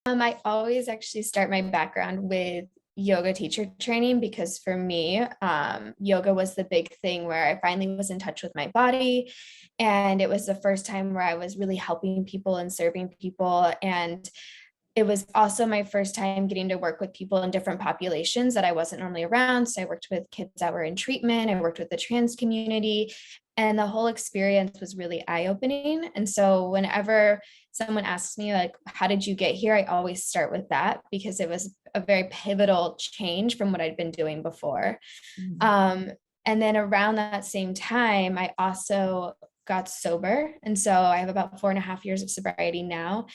I always actually start my background with yoga teacher training because for me, yoga was the big thing where I finally was in touch with my body. And it was the first time where I was really helping people and serving people. And it was also my first time getting to work with people in different populations that I wasn't normally around. So I worked with kids that were in treatment, I worked with the trans community, and the whole experience was really eye-opening. And so whenever someone asks me like, how did you get here? I always start with that because it was a very pivotal change from what I'd been doing before. Mhm. Um, and then around that same time, I also got sober. And so I have about 4.5 years of sobriety now.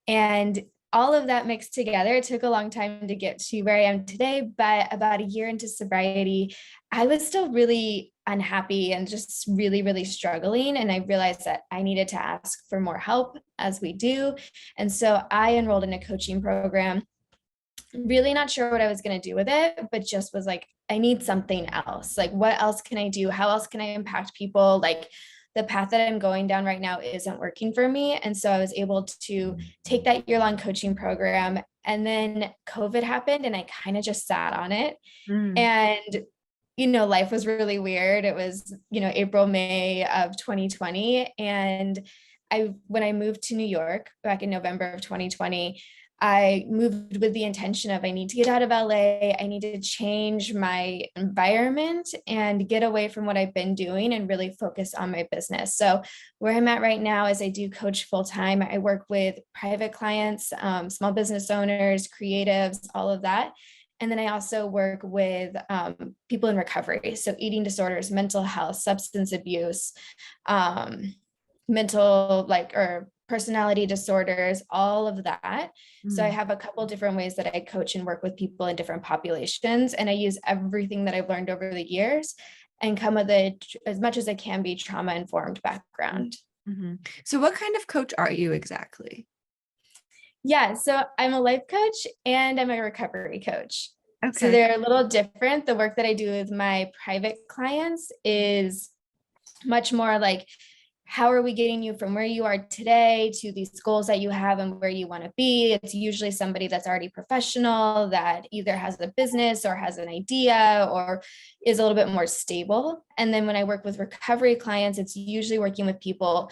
And all of that mixed together, it took a long time to get to where I am today, but about a year into sobriety, I was still really unhappy and just really, really struggling. And I realized that I needed to ask for more help as we do. And so I enrolled in a coaching program, really not sure what I was going to do with it, but just was like, I need something else. Like, what else can I do? How else can I impact people? Like, the path that I'm going down right now isn't working for me. And so I was able to take that year-long coaching program. And then COVID happened and I kind of just sat on it. Mm. And, life was really weird. It was, April, May of 2020. And when I moved to New York back in November of 2020, I moved with the intention of I need to get out of LA. I need to change my environment and get away from what I've been doing and really focus on my business. So where I'm at right now is I do coach full time. I work with private clients, small business owners, creatives, all of that. And then I also work with people in recovery. So eating disorders, mental health, substance abuse, mental or personality disorders, all of that. So I Mm. have a couple different ways that I coach and work with people in different populations. And I use everything that I've learned over the years and come with it as much as I can be trauma informed background. Mm-hmm. So what kind of coach are you exactly? Yeah, so I'm a life coach and I'm a recovery coach. So Okay. they're a little different. The work that I do with my private clients is much more like, how are we getting you from where you are today to these goals that you have and where you want to be? It's usually somebody that's already professional that either has a business or has an idea or is a little bit more stable. And then when I work with recovery clients, it's usually working with people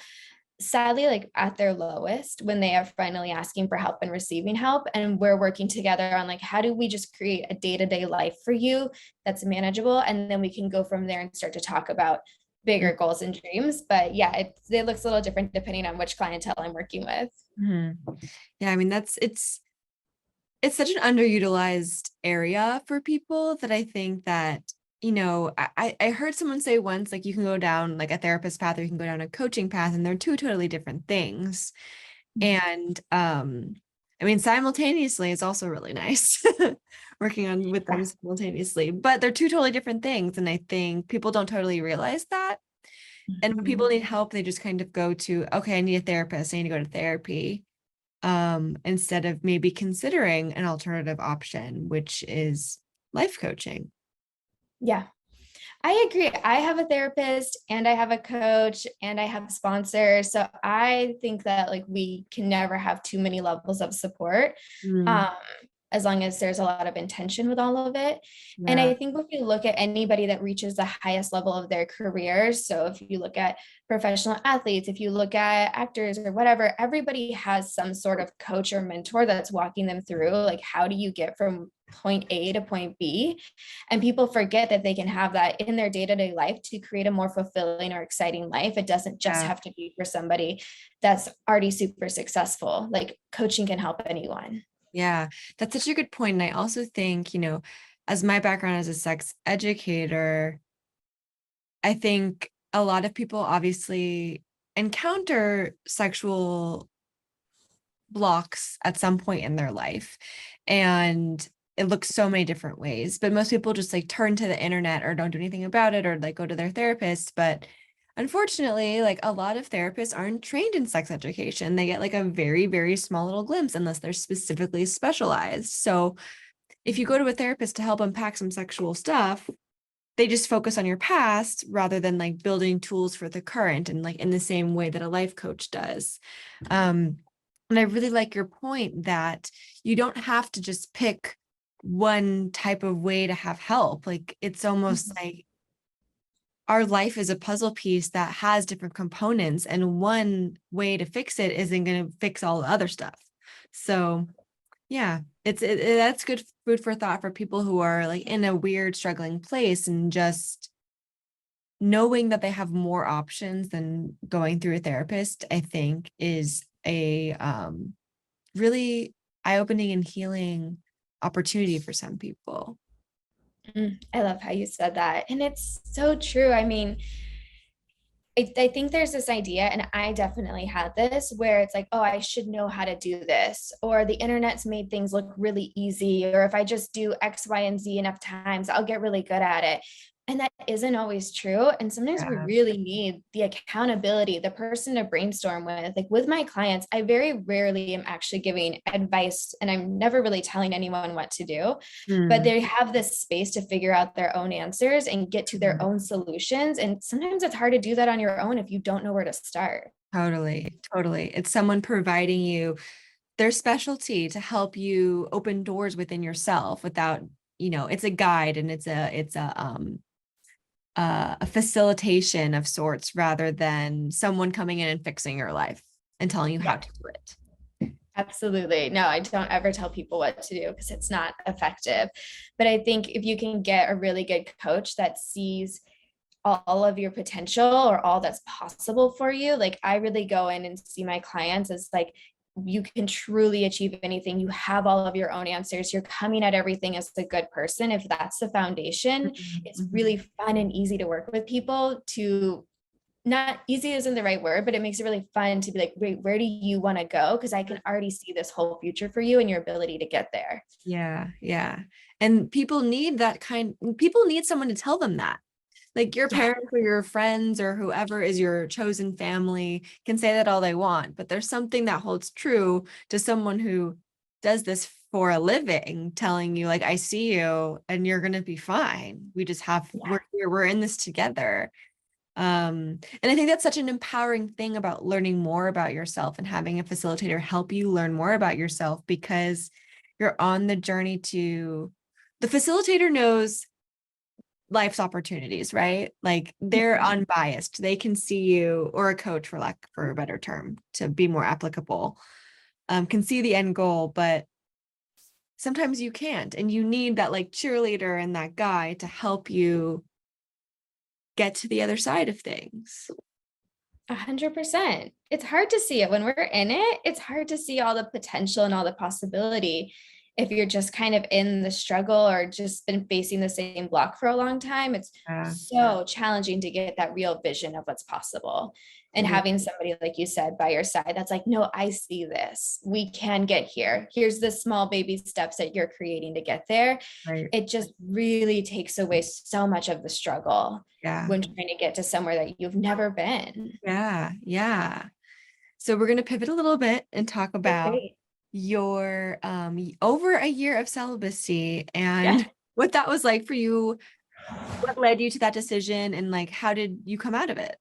sadly like at their lowest when they are finally asking for help and receiving help, and we're working together on like, how do we just create a day-to-day life for you that's manageable, and then we can go from there and start to talk about bigger goals and dreams. But yeah, it looks a little different depending on which clientele I'm working with. Mm-hmm. Yeah, I mean it's such an underutilized area for people that I think that, I heard someone say once, like you can go down like a therapist path or you can go down a coaching path, and they're two totally different things. And I mean, simultaneously, it's also really nice working on with them simultaneously, but they're two totally different things. And I think people don't totally realize that. And when people need help, they just kind of go to, okay, I need a therapist, I need to go to therapy, instead of maybe considering an alternative option, which is life coaching. Yeah, I agree. I have a therapist and I have a coach and I have sponsors. So I think that like we can never have too many levels of support. Mm, Um, as long as there's a lot of intention with all of it. And yeah. I think when you look at anybody that reaches the highest level of their career, so if you look at professional athletes, if you look at actors or whatever, everybody has some sort of coach or mentor that's walking them through like, how do you get from point A to point B? And people forget that they can have that in their day-to-day life to create a more fulfilling or exciting life. It doesn't just Yeah. have to be for somebody that's already super successful. Like coaching can help anyone. Yeah, that's such a good point. And I also think, as my background as a sex educator, I think a lot of people obviously encounter sexual blocks at some point in their life. And it looks so many different ways, but most people just like turn to the internet or don't do anything about it or like go to their therapist. But unfortunately, like a lot of therapists aren't trained in sex education. They get like a very, very small little glimpse unless they're specifically specialized. So if you go to a therapist to help unpack some sexual stuff, they just focus on your past rather than like building tools for the current and like in the same way that a life coach does. Um, And I really like your point that you don't have to just pick one type of way to have help. Like it's almost like our life is a puzzle piece that has different components, and one way to fix it isn't going to fix all the other stuff. So yeah, that's good food for thought for people who are like in a weird, struggling place, and just knowing that they have more options than going through a therapist, I think is a really eye-opening and healing opportunity for some people. I love how you said that. And it's so true. I mean, I think there's this idea, and I definitely had this, where it's like, oh, I should know how to do this, or the internet's made things look really easy, or if I just do X, Y, and Z enough times, I'll get really good at it. And that isn't always true. And sometimes we Yeah. really need the accountability, the person to brainstorm with. Like with my clients, I very rarely am actually giving advice, and I'm never really telling anyone what to do, but Mm. they have this space to figure out their own answers and get to their own solutions. And sometimes it's hard to do that on your own if you don't know where to start. Totally, totally. It's someone providing you their specialty to help you open doors within yourself without, it's a guide, and it's a facilitation of sorts rather than someone coming in and fixing your life and telling you how Yeah, to do it. absolutely. No, I don't ever tell people what to do because it's not effective. But I think if you can get a really good coach that sees all of your potential or all that's possible for you, like I really go in and see my clients as like, you can truly achieve anything. You have all of your own answers. You're coming at everything as a good person. If that's the foundation, Mhm, it's mhm. really fun and easy to work with people. To not easy isn't the right word, but it makes it really fun to be like, wait, where do you want to go? Because I can already see this whole future for you and your ability to get there. Yeah, yeah. And people need someone to tell them that. Like your Yeah. parents or your friends or whoever is your chosen family can say that all they want, but there's something that holds true to someone who does this for a living, telling you like, I see you and you're gonna be fine. We're here, we're in this together. And I think that's such an empowering thing about learning more about yourself and having a facilitator help you learn more about yourself, because you're on the journey to the facilitator knows life's opportunities, right? Like they're Mhm. unbiased. They can see you, or a coach for lack for a better term to be more applicable, can see the end goal, but sometimes you can't. And you need that like cheerleader and that guy to help you get to the other side of things. 100%. It's hard to see it when we're in it. It's hard to see all the potential and all the possibility if you're just kind of in the struggle or just been facing the same block for a long time. It's Yeah, so challenging to get that real vision of what's possible. And it is. having somebody, like you said, by your side that's like, no, I see this. We can get here. Here's the small baby steps that you're creating to get there. Right. It just really takes away so much of the struggle Yeah. when trying to get to somewhere that you've never been. Yeah. Yeah. So we're going to pivot a little bit and talk Okay, about great. your over a year of celibacy Yeah. and what that was like for you, what led you to that decision, and like how did you come out of it?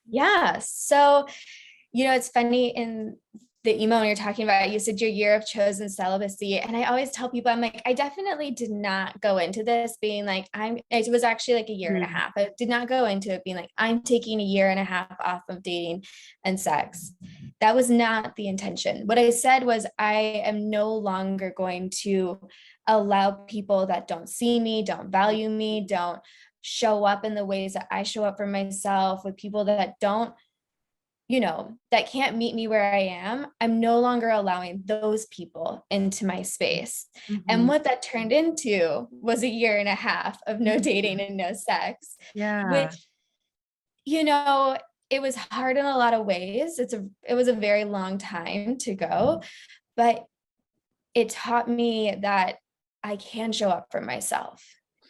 Yeah. So, it's funny in the email when you're talking about it, you said your year of chosen celibacy. And I always tell people, I'm like, I definitely did not go into this being like, it was actually like a year and a Mhm. half. I did not go into it being like, I'm taking a year and a half off of dating and sex. That was not the intention. What I said was, I am no longer going to allow people that don't see me, don't value me, don't show up in the ways that I show up for myself, with people that don't, that can't meet me where I am. I'm no longer allowing those people into my space. And Mhm. what that turned into was a year and a half of no dating and no sex, Yeah. which, you know, it was hard in a lot of ways. It was a very long time to go, but it taught me that I can show up for myself.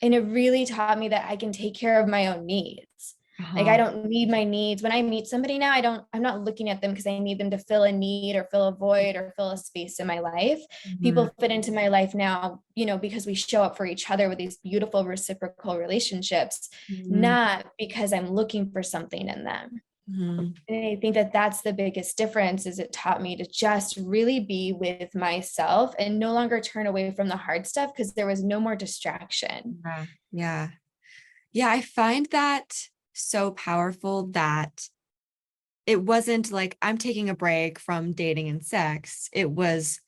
And it really taught me that I can take care of my own needs. Like I Uh-huh. don't need my needs. When I meet somebody now, I'm not looking at them because I need them to fill a need or fill a void or fill a space in my life. Mhm. People fit into my life now, because we show up for each other with these beautiful reciprocal relationships, Mhm. not because I'm looking for something in them. Mhm. And I think that that's the biggest difference, is it taught me to just really be with myself and no longer turn away from the hard stuff, because there was no more distraction. Yeah. Yeah. Yeah. I find that so powerful that it wasn't like I'm taking a break from dating and sex. It was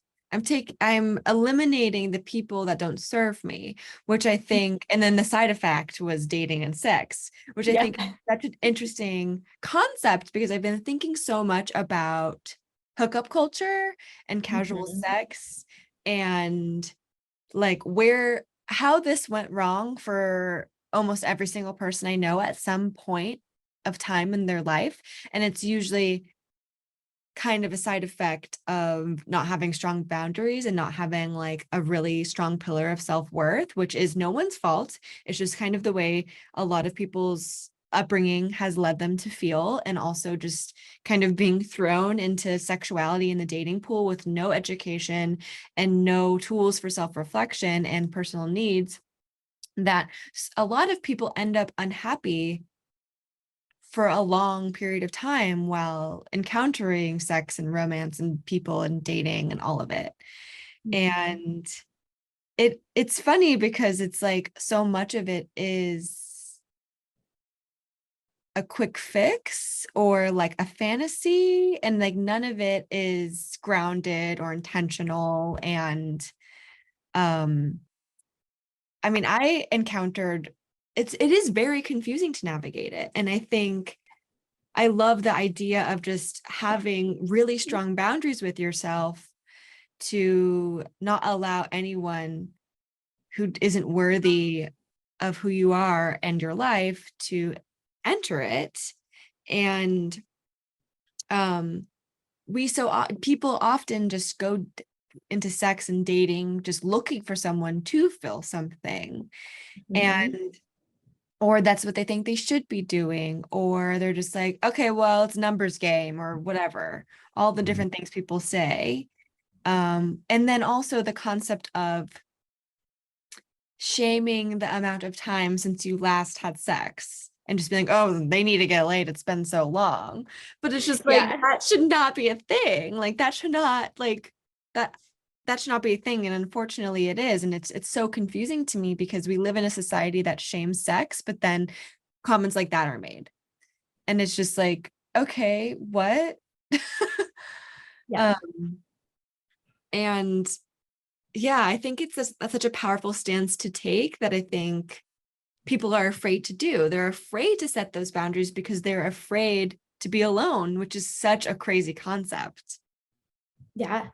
I'm eliminating the people that don't serve me, which I think, and then the side effect was dating and sex, which I Yeah. think is such an interesting concept because I've been thinking so much about hookup culture and casual Mhm. sex and like how this went wrong for almost every single person I know at some point of time in their life. And it's usually kind of a side effect of not having strong boundaries and not having like a really strong pillar of self-worth, which is no one's fault. It's just kind of the way a lot of people's upbringing has led them to feel, and also just kind of being thrown into sexuality in the dating pool with no education and no tools for self-reflection and personal needs, that a lot of people end up unhappy for a long period of time while encountering sex and romance and people and dating and all of it. Mhm. And it's funny because it's like so much of it is a quick fix or like a fantasy, and like none of it is grounded or intentional. And um I mean, I encountered it is very confusing to navigate it. And I think I love the idea of just having really strong boundaries with yourself to not allow anyone who isn't worthy of who you are and your life to enter it. And um people often just go into sex and dating just looking for someone to fill something, Mhm. and or that's what they think they should be doing, or they're just like, okay, well, it's a numbers game or whatever, all the different things people say. And then also the concept of shaming the amount of time since you last had sex and just being like, oh, they need to get laid, it's been so long. But it's just like Yeah. that should not be a thing. Like that should not that that should not be a thing. And unfortunately it is. And it's so confusing to me because we live in a society that shames sex, but then comments like that are made. And it's just like, okay, what? Yeah. um, and yeah, I think that's such a powerful stance to take that I think people are afraid to do. They're afraid to set those boundaries because they're afraid to be alone, which is such a crazy concept. Yeah.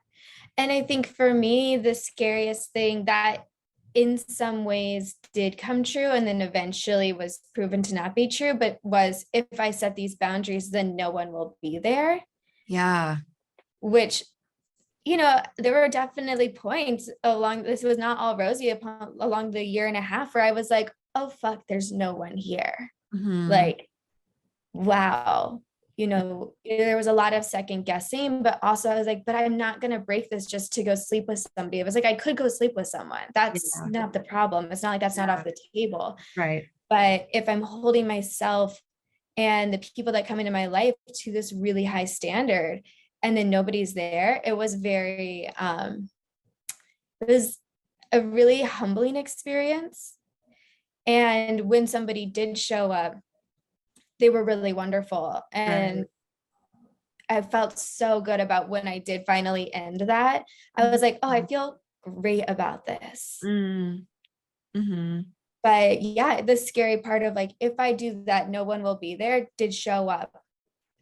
And I think for me, the scariest thing that in some ways did come true and then eventually was proven to not be true, but was, if I set these boundaries, then no one will be there, Yeah. which, there were definitely points along, this was not all rosy along the year and a half where I was like, oh, fuck, there's no one here. Hmm. Like, wow, there was a lot of second guessing, but also I was like, but I'm not going to break this just to go sleep with somebody. It was like, I could go sleep with someone. That's Yeah. not the problem. It's not like that's not Yeah. off the table. Right. But if I'm holding myself and the people that come into my life to this really high standard, and then nobody's there, it was a really humbling experience. And when somebody did show up, they were really wonderful. And Right. I felt so good about when I did finally end that. I was like, oh, I feel great about this. Mm-hmm. Mm-hmm. But yeah, the scary part of like, if I do that, no one will be there, did show up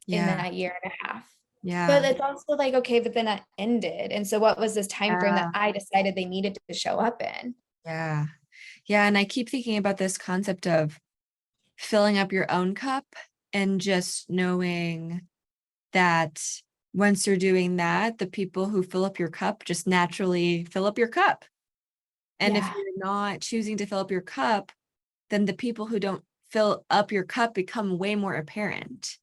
in Yeah. that year and a half. But Yeah. it's also like, okay, but then that ended. And so what was this time frame that Yeah. I decided they needed to show up in? Yeah. Yeah. And I keep thinking about this concept of filling up your own cup and just knowing that once you're doing that, the people who fill up your cup just naturally fill up your cup. And if Yeah. you're not choosing to fill up your cup, then the people who don't fill up your cup become way more apparent.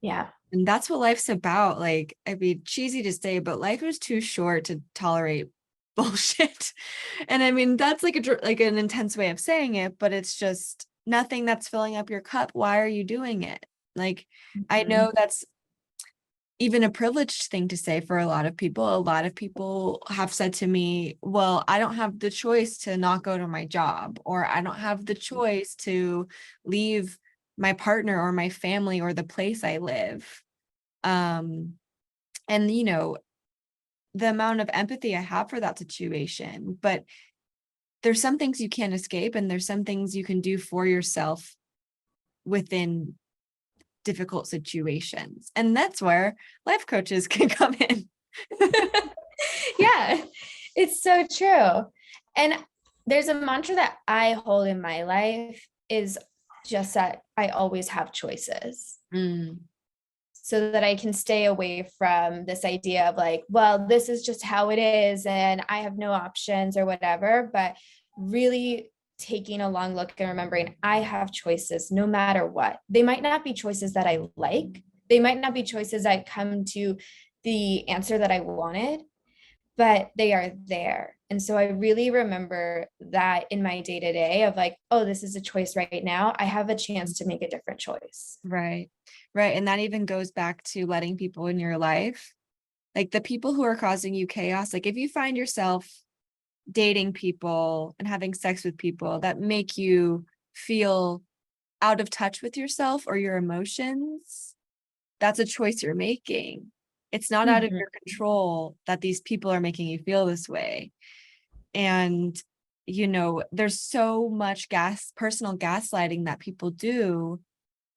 Yeah. And that's what life's about. Like, I mean, cheesy to say, but life is too short to tolerate bullshit. And I mean, that's like like an intense way of saying it, but it's just nothing that's filling up your cup. Why are you doing it? Like, I know that's even a privileged thing to say for a lot of people. A lot of people have said to me, well, I don't have the choice to not go to my job, or I don't have the choice to leave my partner or my family or the place I live. And the amount of empathy I have for that situation, but there's some things you can't escape, and there's some things you can do for yourself within difficult situations. And that's where life coaches can come in. Yeah, it's so true. And there's a mantra that I hold in my life is just that I always have choices. So that I can stay away from this idea of like, well, this is just how it is and I have no options or whatever, but really taking a long look and remembering I have choices no matter what. They might not be choices that I like. They might not be choices that come to the answer that I wanted, but they are there. And so I really remember that in my day to day of like, oh, this is a choice right now. I have a chance to make a different choice. Right. Right. And that even goes back to letting people in your life, like the people who are causing you chaos. Like if you find yourself dating people and having sex with people that make you feel out of touch with yourself or your emotions, that's a choice you're making. It's not out of your control that these people are making you feel this way. And, there's so much personal gaslighting that people do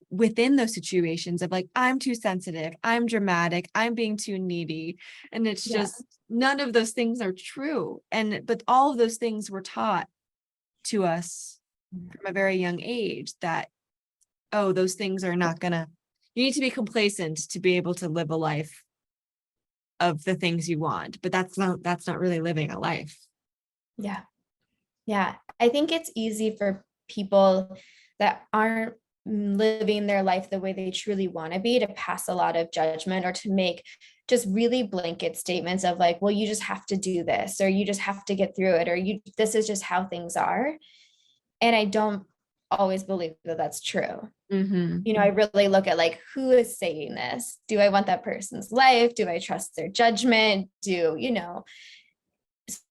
within those situations of like, I'm too sensitive, I'm dramatic, I'm being too needy. And it's just none of those things are true. But all of those things were taught to us from a very young age that, oh, those things are not gonna, you need to be complacent to be able to live a life of the things you want. But that's not really living a life. Yeah. Yeah. I think it's easy for people that aren't living their life the way they truly want to be to pass a lot of judgment or to make just really blanket statements of like, well, you just have to do this, or you just have to get through it, or this is just how things are. And I don't always believe that that's true. I really look at like, who is saying this? Do I want that person's life? Do I trust their judgment?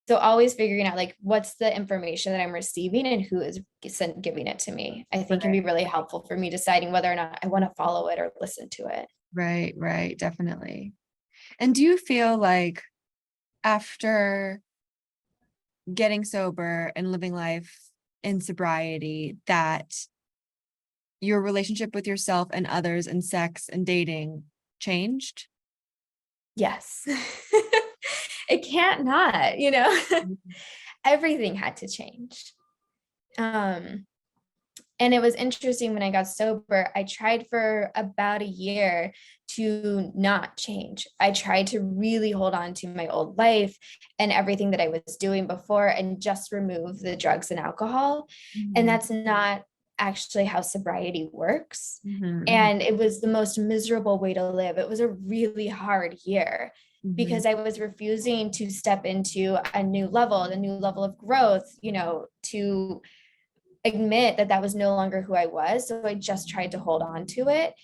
So always figuring out like what's the information that I'm receiving and who is giving it to me, I think can be really helpful for me deciding whether or not I want to follow it or listen to it. Right, definitely. And do you feel like after getting sober and living life in sobriety that your relationship with yourself and others and sex and dating changed? Yes. It can't not, everything had to change. And it was interesting when I got sober, I tried for about a year to not change. I tried to really hold on to my old life and everything that I was doing before and just remove the drugs and alcohol. And that's not actually how sobriety works. And it was the most miserable way to live. It was a really hard year because I was refusing to step into a new level of growth, to admit that that was no longer who I was. So I just tried to hold on to it.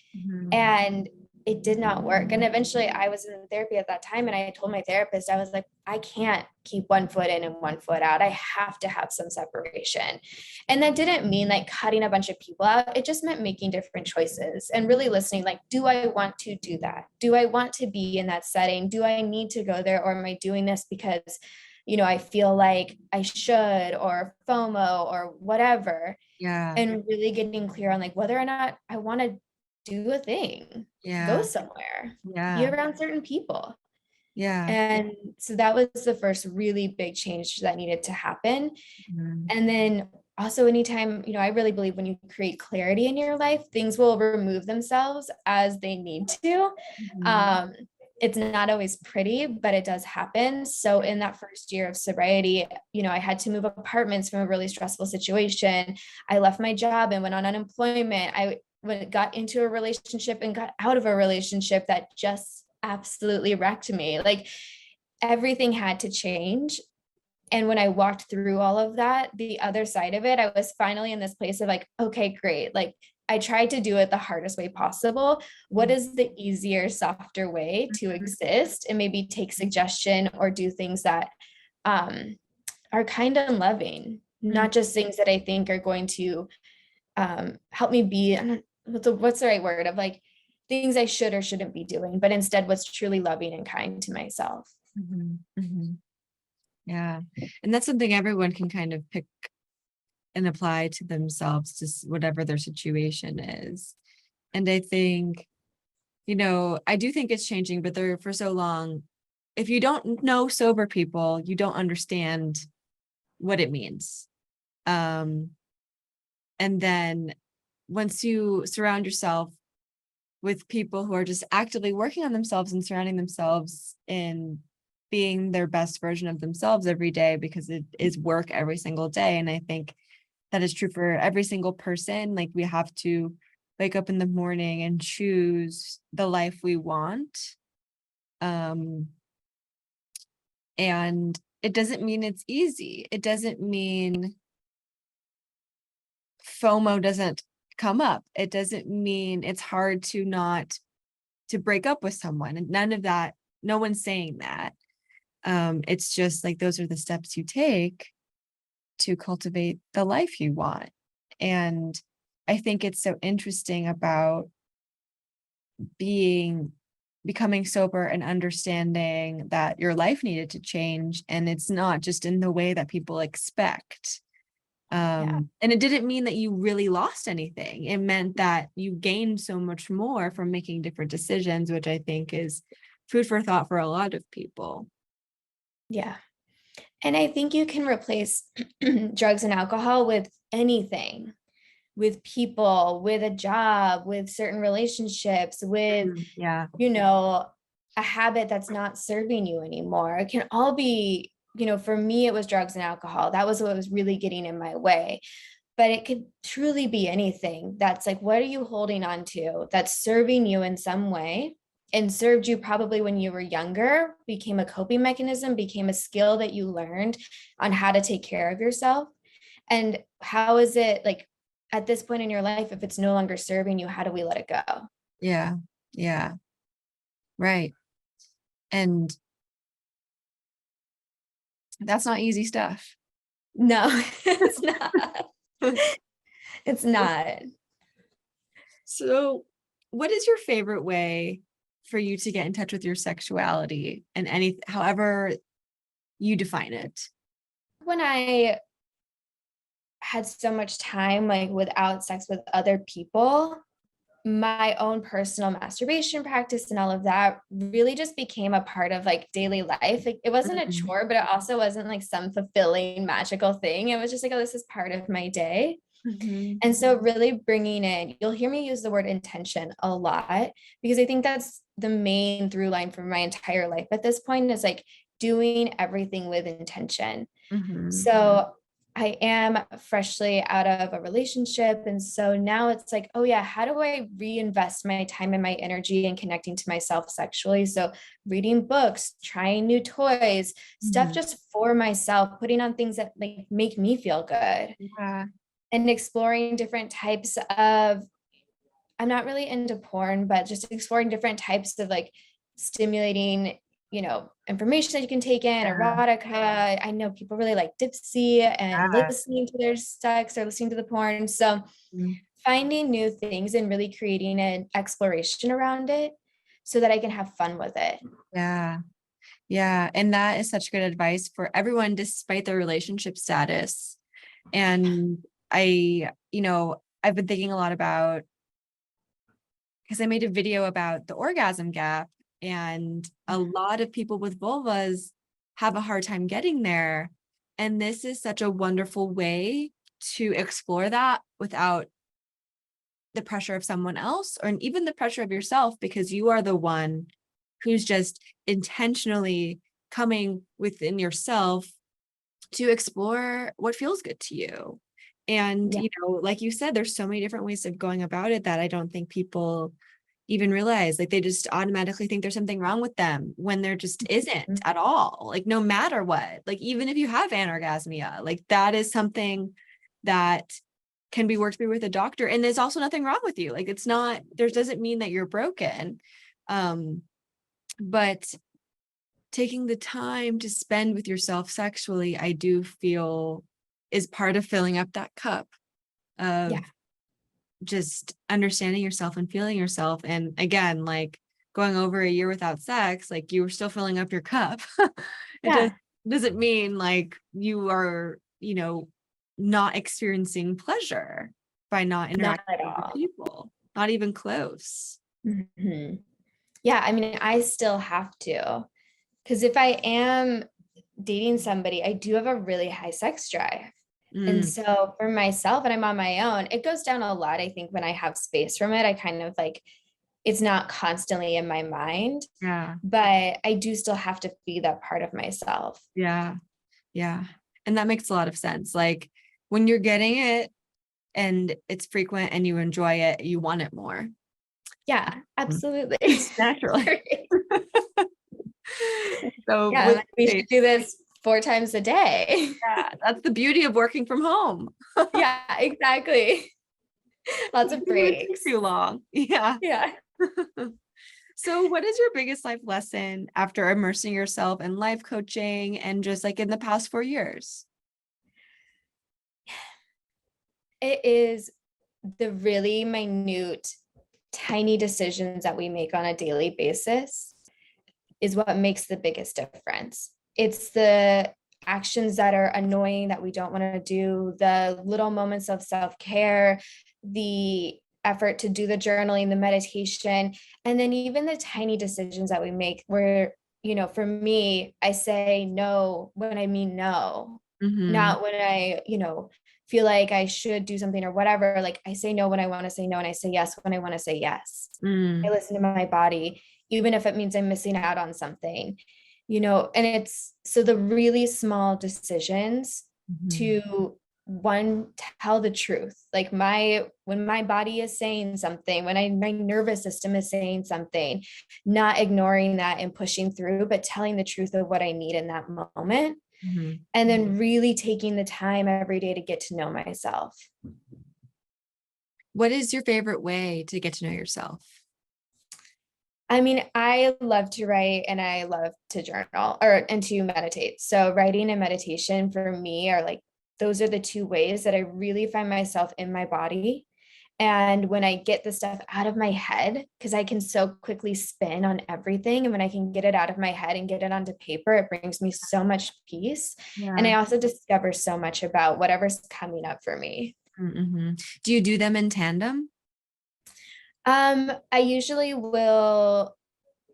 And it did not work. And eventually I was in therapy at that time. And I told my therapist, I was like, I can't keep one foot in and one foot out. I have to have some separation. And that didn't mean like cutting a bunch of people out. It just meant making different choices and really listening. Like, do I want to do that? Do I want to be in that setting? Do I need to go there? Or am I doing this because I feel like I should, or FOMO or whatever. Yeah. And really getting clear on like whether or not I want to do a thing, go somewhere, be around certain people. Yeah. And so that was the first really big change that needed to happen. And then also anytime, I really believe when you create clarity in your life, things will remove themselves as they need to. It's not always pretty, but it does happen. So in that first year of sobriety, I had to move apartments from a really stressful situation. I left my job and went on unemployment. I got into a relationship and got out of a relationship that just absolutely wrecked me. Like everything had to change. And when I walked through all of that, the other side of it, I was finally in this place of like, okay, great. Like I tried to do it the hardest way possible. What Mhm. is the easier, softer way to exist, and maybe take suggestion or do things that um, are kind and loving, Mhm. not just things that I think are going to help me be, what's the right word of like things I should or shouldn't be doing, but instead what's truly loving and kind to myself. Mhm. Mhm. Yeah. And that's something everyone can kind of pick and apply to themselves, just whatever their situation is. And I think, I do think it's changing, but there for so long, if you don't know sober people, you don't understand what it means. Um, and then once you surround yourself with people who are just actively working on themselves and surrounding themselves in being their best version of themselves every day, because it is work every single day. And I think that is true for every single person. Like, we have to wake up in the morning and choose the life we want. Um, and it doesn't mean it's easy. It doesn't mean FOMO doesn't come up. It doesn't mean it's hard to break up with someone, and none of that. No one's saying that. It's just like, those are the steps you take to cultivate the life you want. And I think it's so interesting about becoming sober and understanding that your life needed to change, and it's not just in the way that people expect. Yeah. And it didn't mean that you really lost anything. It meant that you gained so much more from making different decisions, which I think is food for thought for a lot of people. Yeah. And I think you can replace drugs and alcohol with anything, with people, with a job, with certain relationships, with, Yeah. you know, a habit that's not serving you anymore. It can all be, for me, it was drugs and alcohol. That was what was really getting in my way. But it could truly be anything that's like, what are you holding on to that's serving you in some way and served you probably when you were younger, became a coping mechanism, became a skill that you learned on how to take care of yourself. And how is it like at this point in your life, if it's no longer serving you, how do we let it go? Yeah. Yeah. Right. And that's not easy stuff. No, it's not. It's not. So, what is your favorite way for you to get in touch with your sexuality, and however you define it? When I had so much time like without sex with other people, my own personal masturbation practice and all of that really just became a part of like daily life. Like it wasn't a Mhm. chore, but it also wasn't like some fulfilling magical thing. It was just like, oh, this is part of my day. Mhm. And so really bringing in, you'll hear me use the word intention a lot because I think that's the main through line for my entire life at this point is like doing everything with intention. Mhm. So I am freshly out of a relationship. And so now it's like, oh, yeah, how do I reinvest my time and my energy in connecting to myself sexually? So reading books, trying new toys, stuff Mhm. just for myself, putting on things that like make me feel good Yeah. and exploring different types of, I'm not really into porn, but just exploring different types of like stimulating, information that you can take in, Yeah. erotica. I know people really like Dipsy and Yeah. listening to their sex or listening to the porn. So Mm. finding new things and really creating an exploration around it so that I can have fun with it. Yeah. Yeah. And that is such good advice for everyone, despite their relationship status. And I've been thinking a lot about, because I made a video about the orgasm gap, and a lot of people with vulvas have a hard time getting there. And this is such a wonderful way to explore that without the pressure of someone else, or even the pressure of yourself, because you are the one who's just intentionally coming within yourself to explore what feels good to you. And, Yeah. like you said, there's so many different ways of going about it that I don't think people even realize. Like, they just automatically think there's something wrong with them when there just isn't at all. Like, no matter what, like, even if you have anorgasmia, like, that is something that can be worked through with a doctor. And there's also nothing wrong with you. Like, it's not, there doesn't mean that you're broken. But taking the time to spend with yourself sexually, I do feel is part of filling up that cup of just understanding yourself and feeling yourself. And again, like going over a year without sex, like you were still filling up your cup. It doesn't mean like you are, not experiencing pleasure by not Not interacting at with other all. people, not even close. Mhm. Yeah, I mean, I still have to, because if I am dating somebody, I do have a really high sex drive. And Mm, so for myself, and I'm on my own, it goes down a lot. I think when I have space from it, I kind of like, it's not constantly in my mind, yeah, but I do still have to be that part of myself. yeah, yeah. And that makes a lot of sense. Like when you're getting it and it's frequent and you enjoy it, you want it more. Yeah, absolutely. Naturally. So Yeah, with like, we should do this 4 times a day. yeah, that's the beauty of working from home. Yeah, exactly. Lots of It would take breaks. too long. Yeah. Yeah. So what is your biggest life lesson after immersing yourself in life coaching and just like in the past 4 years? It is the really minute, tiny decisions that we make on a daily basis is what makes the biggest difference. It's the actions that are annoying that we don't want to do, the little moments of self-care, the effort to do the journaling, the meditation, and then even the tiny decisions that we make where, for me, I say no when I mean no, Mm-hmm. not when I, feel like I should do something or whatever. Like I say no when I want to say no, and I say yes when I want to say yes. I Mm-hmm. listen to my body, even if it means I'm missing out on something, and it's so the really small decisions to one, tell the truth. Like when my body is saying something, when my nervous system is saying something, not ignoring that and pushing through, but telling the truth of what I need in that moment. Mm-hmm. And then really taking the time every day to get to know myself. What is your favorite way to get to know yourself? I mean, I love to write and I love to journal and to meditate. So writing and meditation for me are like, those are the two ways that I really find myself in my body. And when I get the stuff out of my head, because I can so quickly spin on everything. And when I can get it out of my head and get it onto paper, it brings me so much peace. And Yeah. I also discover so much about whatever's coming up for me. Mm-hmm. Do you do them in tandem? I usually will,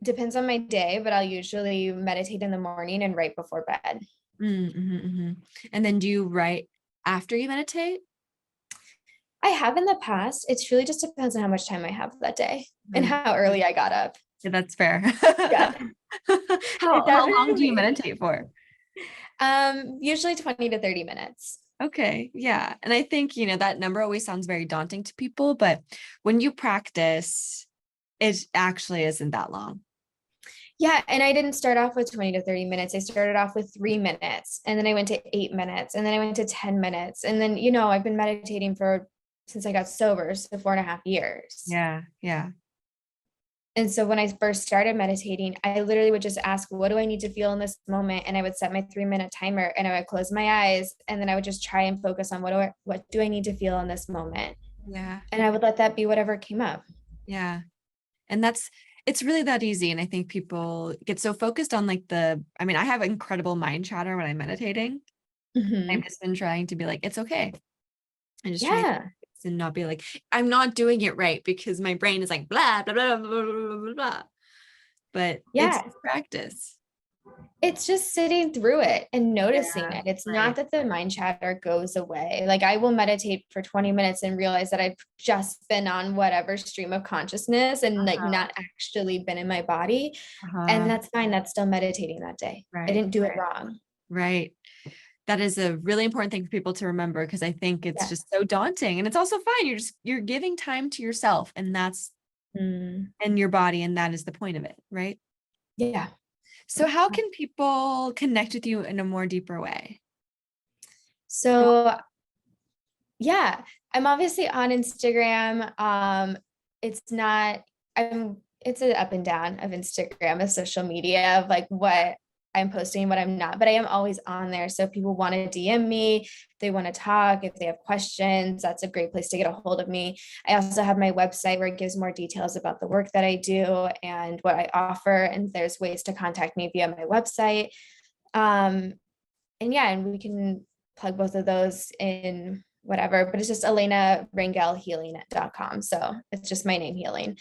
depends on my day, but I'll usually meditate in the morning and right before bed. Mm-hmm, mm-hmm. And then do you write after you meditate? I have in the past. It's really just depends on how much time I have that day and Mm, how early I got up. yeah, that's fair. Yeah, it How long do you definitely, meditate for? usually 20 to 30 minutes. Okay, yeah. And I think, that number always sounds very daunting to people, but when you practice, it actually isn't that long. Yeah, and I didn't start off with 20 to 30 minutes. I started off with 3 minutes, and then I went to 8 minutes, and then I went to 10 minutes. And then, I've been meditating since I got sober, so 4.5 years. Yeah, yeah. And so when I first started meditating, I literally would just ask, what do I need to feel in this moment? And I would set my 3-minute timer and I would close my eyes. And then I would just try and focus on what do I need to feel in this moment? Yeah, And I would let that be whatever came up. yeah. And it's really that easy. And I think people get so focused on like I have incredible mind chatter when I'm meditating. I've Mhm. just been trying to be like, it's okay. And just trying to Yeah. focus and not be like, I'm not doing it right because my brain is like blah, blah, blah, blah, blah, blah, blah, blah. But it's Yeah. just practice. It's just sitting through it and noticing Yeah, it. It's not right. that the mind chatter goes away. Like I will meditate for 20 minutes and realize that I've just been on whatever stream of consciousness and like Uh-huh. not actually been in my body. And Uh-huh. that's fine. That's still meditating that day. I Right. didn't do it wrong. Right. That is a really important thing for people to remember because I think it's Yeah. just so daunting and it's also fine. You're giving time to yourself Mm, and your body, and that is the point of it, right? yeah. So how can people connect with you in a more deeper way? So, yeah. I'm obviously on Instagram. It's not, it's an up and down of Instagram, of social media, of like what I'm posting and what I'm not, but I am always on there. So if people want to DM me, if they want to talk, if they have questions, that's a great place to get a hold of me. I also have my website where it gives more details about the work that I do and what I offer. And there's ways to contact me via my website. Um, and yeah, and we can plug both of those in whatever, but it's just Elena Rangel healing.com. So it's just my name, Healing.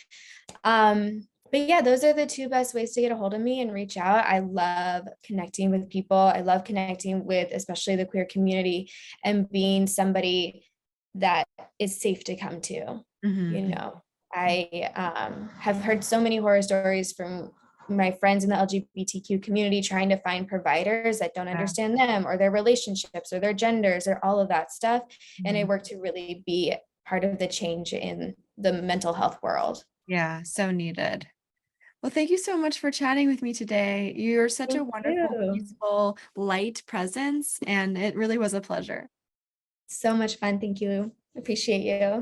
But yeah, those are the two best ways to get a hold of me and reach out. I love connecting with people. I love connecting with especially the queer community and being somebody that is safe to come to. You Mhm. know, I have heard so many horror stories from my friends in the LGBTQ community trying to find providers that don't Yeah. understand them or their relationships or their genders or all of that stuff. And I Mhm. work to really be part of the change in the mental health world. Yeah, so needed. Well, thank you so much for chatting with me today. You're such a Thank wonderful, you. peaceful, light presence, and it really was a pleasure. So much fun. Thank you. Appreciate you.